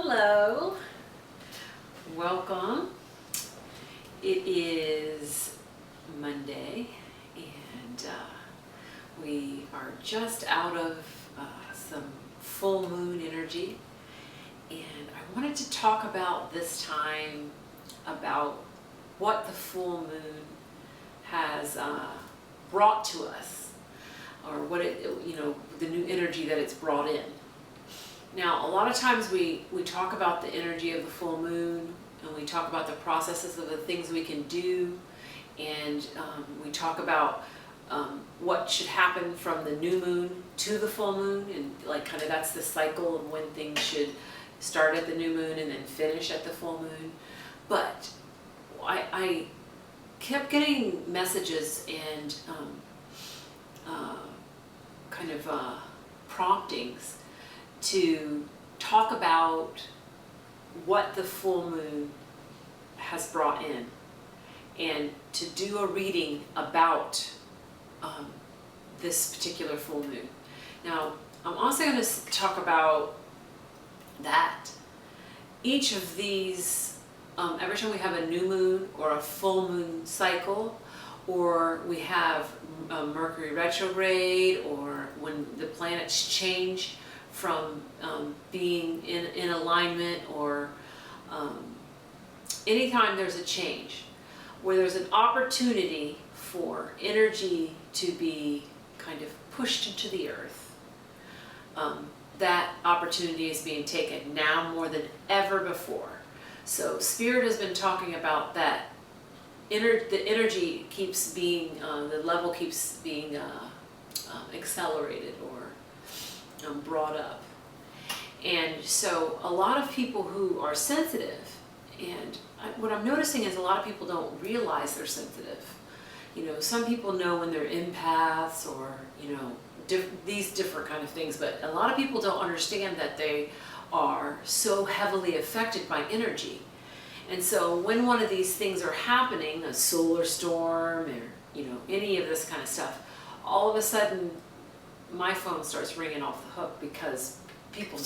Hello, welcome. It is Monday and we are just out of some full moon energy, and I wanted to talk about this time about what the full moon has brought to us, or what the new energy that it's brought in. Now, a lot of times we talk about the energy of the full moon, and we talk about the processes of the things we can do, and we talk about what should happen from the new moon to the full moon, and that's the cycle of when things should start at the new moon and then finish at the full moon. But I kept getting messages and promptings to talk about what the full moon has brought in, and to do a reading about this particular full moon. Now, I'm also going to talk about that each of these, every time we have a new moon or a full moon cycle, or we have a Mercury retrograde, or when the planets change from being in alignment, or anytime there's a change where there's an opportunity for energy to be kind of pushed into the earth, that opportunity is being taken now more than ever before. So Spirit has been talking about that. The energy keeps being, the level keeps being accelerated or brought up. And so a lot of people who are sensitive, and what I'm noticing is a lot of people don't realize they're sensitive. Some people know when they're empaths, or these different kind of things, but a lot of people don't understand that they are so heavily affected by energy. And so when one of these things are happening, a solar storm, or any of this kind of stuff, all of a sudden my phone starts ringing off the hook, because people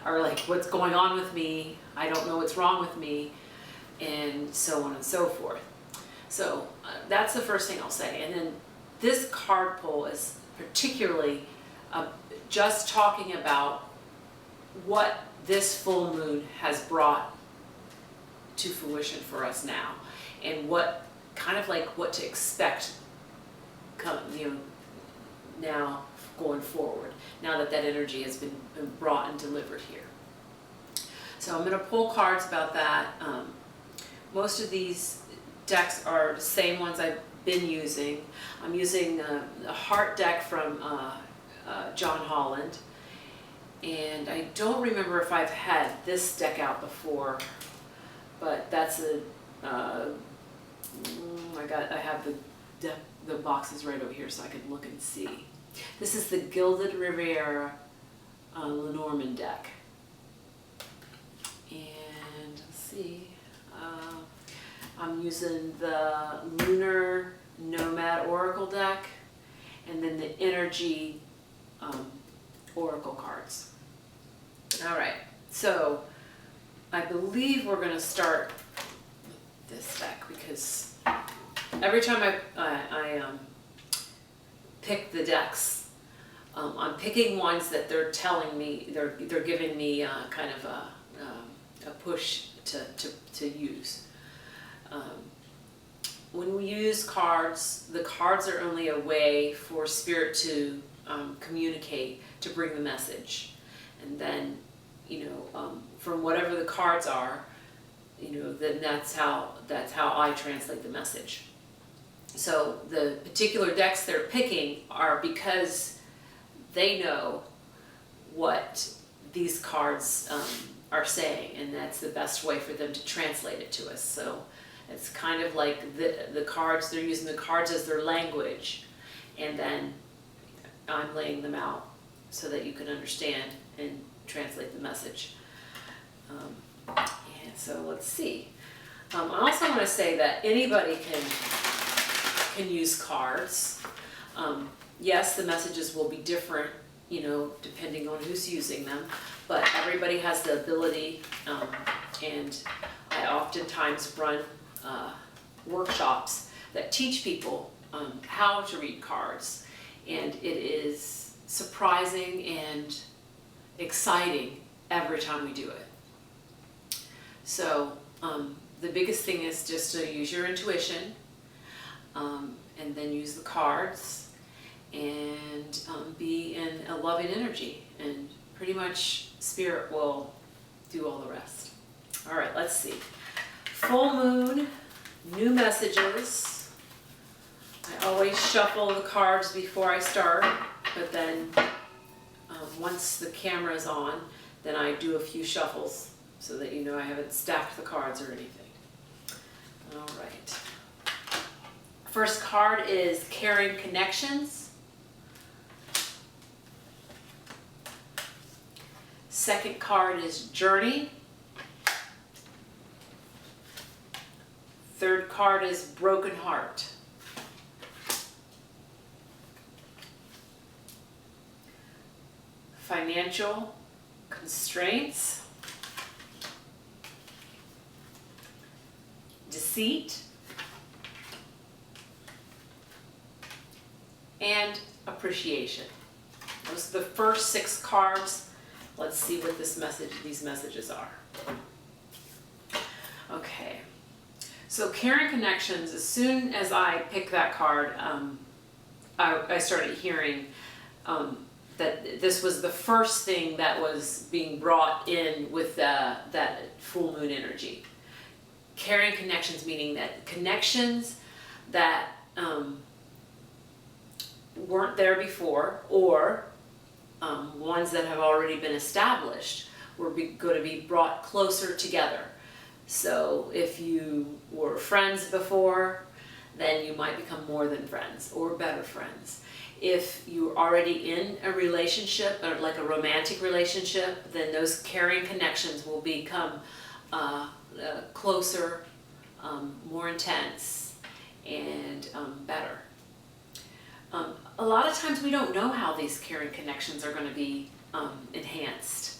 are like, what's going on with me? I don't know what's wrong with me, and so on and so forth. So that's the first thing I'll say. And then this card pull is particularly just talking about what this full moon has brought to fruition for us now, and what to expect now going forward, now that energy has been brought and delivered here. So I'm going to pull cards about that. Most of these decks are the same ones I've been using. I'm using a heart deck from John Holland, and I don't remember if I've had this deck out before, but that's I have the boxes right over here so I can look and see. This is the Gilded Riviera Lenormand deck. And let's see, I'm using the Lunar Nomad Oracle deck, and then the Energy Oracle cards. All right, so I believe we're going to start with this deck, because every time I pick the decks, I'm picking ones that they're telling me, they're giving me kind of a push to use. When we use cards, the cards are only a way for Spirit to communicate, to bring the message. And then, from whatever the cards are, then that's how I translate the message. So the particular decks they're picking are because they know what these cards are saying, and that's the best way for them to translate it to us. So it's kind of like the cards, they're using the cards as their language, and then I'm laying them out so that you can understand and translate the message. And so let's see. I also want to say that anybody can use cards. Yes, the messages will be different, depending on who's using them, but everybody has the ability, and I oftentimes run workshops that teach people how to read cards, and it is surprising and exciting every time we do it. So the biggest thing is just to use your intuition, and then use the cards, and be in a loving energy, and pretty much Spirit will do all the rest. All right, let's see. Full moon, new messages. I always shuffle the cards before I start, but then once the camera is on, then I do a few shuffles so that I haven't stacked the cards or anything. All right. First card is Caring Connections. Second card is Journey. Third card is Broken Heart. Financial Constraints. Deceit. And Appreciation. Those are the first 6 cards. Let's see what these messages are. Okay. So Caring Connections, as soon as I picked that card, I started hearing that this was the first thing that was being brought in with that full moon energy. Caring Connections, meaning that connections that weren't there before, or ones that have already been established, were going to be brought closer together. So if you were friends before, then you might become more than friends or better friends. If you're already in a relationship, or like a romantic relationship, then those caring connections will become closer, more intense, and better. A lot of times we don't know how these caring connections are going to be enhanced.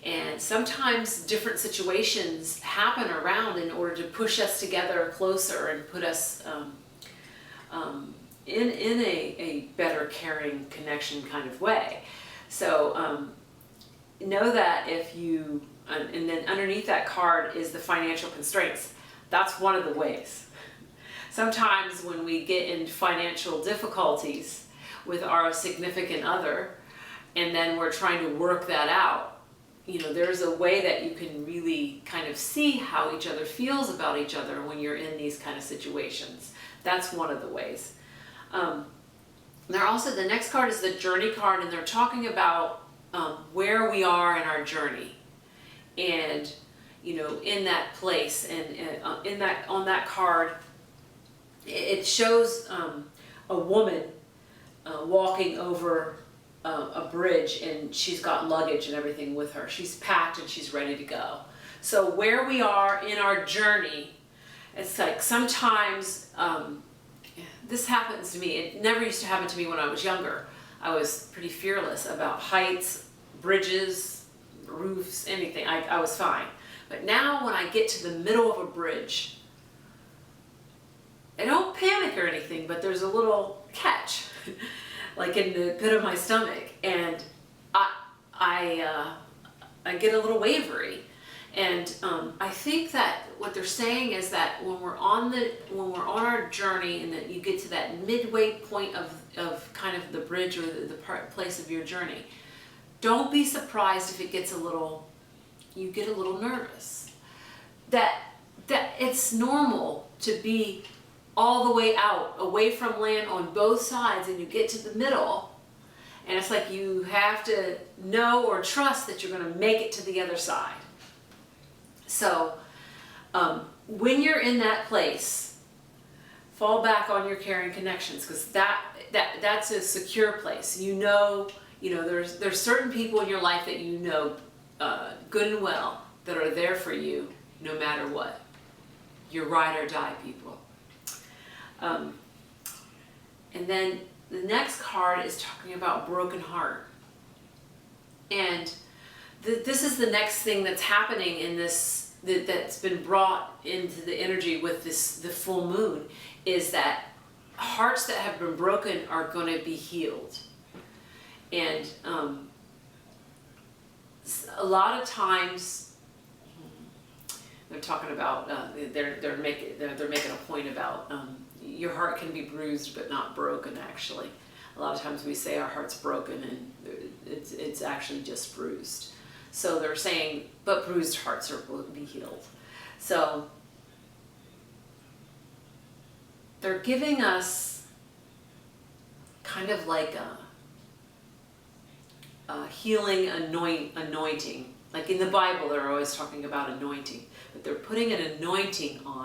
And sometimes different situations happen around in order to push us together closer and put us in a better caring connection kind of way. So know that if you, and then underneath that card is the financial constraints. That's one of the ways. Sometimes when we get in financial difficulties with our significant other, and then we're trying to work that out, there's a way that you can really kind of see how each other feels about each other when you're in these kind of situations. That's one of the ways. The next card is the Journey card, and they're talking about where we are in our journey, and in that place, and on that card, it shows a woman walking over a bridge, and she's got luggage and everything with her. She's packed and she's ready to go. So where we are in our journey, it's like sometimes this happens to me. It never used to happen to me when I was younger. I was pretty fearless about heights, bridges, roofs, anything. I was fine. But now when I get to the middle of a bridge, I don't panic or anything, but there's a little catch, like in the pit of my stomach, and I get a little wavery. And I think that what they're saying is that when we're on our journey, and that you get to that midway point of kind of the bridge or the place of your journey, don't be surprised if you get a little nervous. That it's normal to be all the way out, away from land on both sides, and you get to the middle, and it's like you have to know or trust that you're going to make it to the other side. So when you're in that place, fall back on your caring connections, because that's a secure place. There's certain people in your life that good and well, that are there for you no matter what. You're ride or die people. And then the next card is talking about broken heart. And this is the next thing that's happening in this, that's been brought into the energy with the full moon, is that hearts that have been broken are going to be healed. And a lot of times they're talking about they're making a point about your heart can be bruised but not broken. Actually, a lot of times we say our heart's broken and it's actually just bruised. So they're saying, but bruised hearts will be healed. So they're giving us kind of like a healing anointing. Like in the Bible, they're always talking about anointing, but they're putting an anointing on